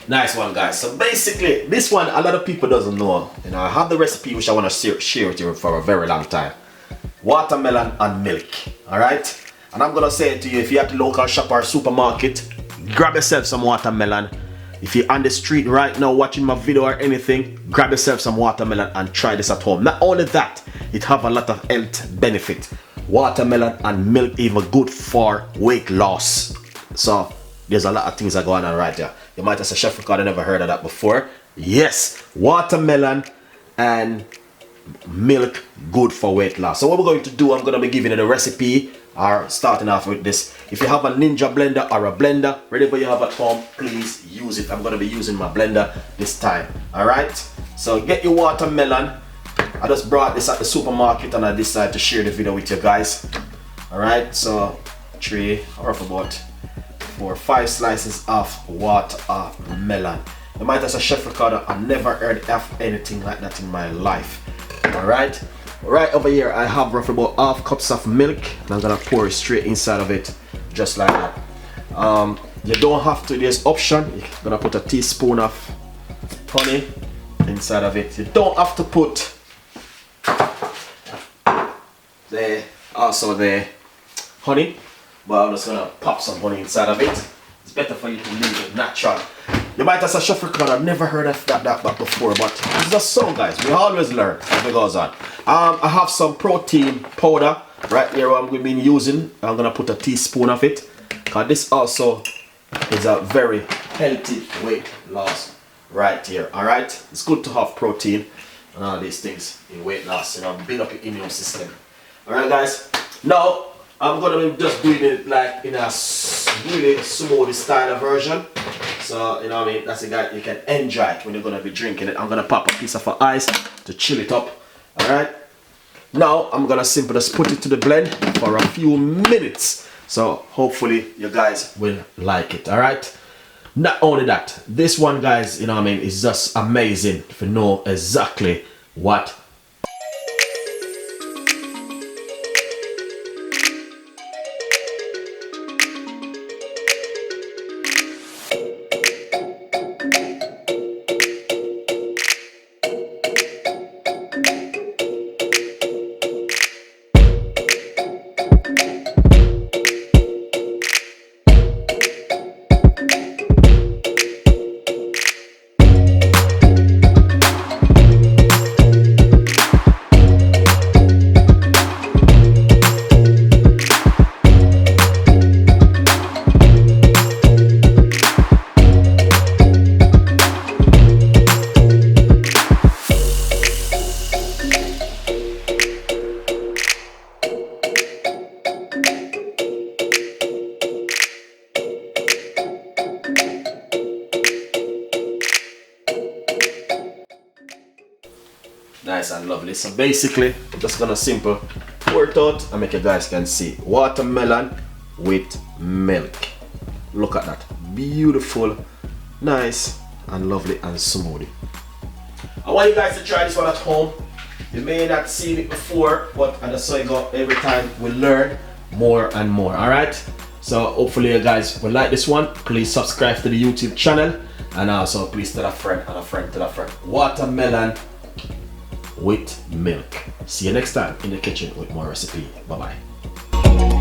Nice one, guys. So basically, this one a lot of people doesn't know. You know, I have the recipe which I want to share with you for a very long time. Watermelon and milk. All right. And I'm gonna say it to you: if you're at the local shop or supermarket, grab yourself some watermelon. If you're on the street right now watching my video or anything, grab yourself some watermelon and try this at home. Not only that, it have a lot of health benefit. Watermelon and milk even good for weight loss. So there's a lot of things that go on right there. You might have said, Chef Ricardo, never heard of that before. Yes, watermelon and milk good for weight loss. So what we're going to do, I'm going to be giving you the recipe, or starting off with this. If you have a Ninja blender or a blender, whatever you have at home, please use it. I'm going to be using my blender this time. Alright, so get your watermelon. I just brought this at the supermarket and I decided to share the video with you guys. Alright, so 3 or about 4 or 5 slices of watermelon. You might have said, Chef Ricardo, I never heard of anything like that in my life. Alright, right over here I have roughly about half cups of milk, and I'm gonna pour it straight inside of it, just like that. You don't have to, there's option. You're gonna put a teaspoon of honey inside of it. You don't have to put the honey, but I'm just gonna pop some honey inside of it. It's better for you to leave it natural. You might have said, Chef Ricardo, I've never heard of that before, but it's just so, guys. We always learn as it goes on. I have some protein powder right here I'm going to be using. I'm going to put a teaspoon of it, because this also is a very healthy weight loss right here. Alright, it's good to have protein and all these things in weight loss, you know, build up your immune system. Alright, guys, now I'm going to be just doing it like in a really smoothie style version. So, you know what I mean, that's a guy you can enjoy it when you're going to be drinking it. I'm going to pop a piece of ice to chill it up. Alright. Now, I'm going to simply just put it to the blend for a few minutes. So, hopefully, you guys will like it. Alright. Not only that, this one, guys, you know what I mean, is just amazing if you know exactly what nice and lovely. So basically, I'm just gonna simple pour it out and make you guys can see watermelon with milk. Look at that, beautiful, nice and lovely and smoothie. I want you guys to try this one at home. You may not seen it before, but I just saw it go every time. We learn more and more. All right. So hopefully you guys will like this one. Please subscribe to the YouTube channel, and also please tell a friend and a friend tell a friend. Watermelon with milk. See you next time in the kitchen with more recipe. Bye bye.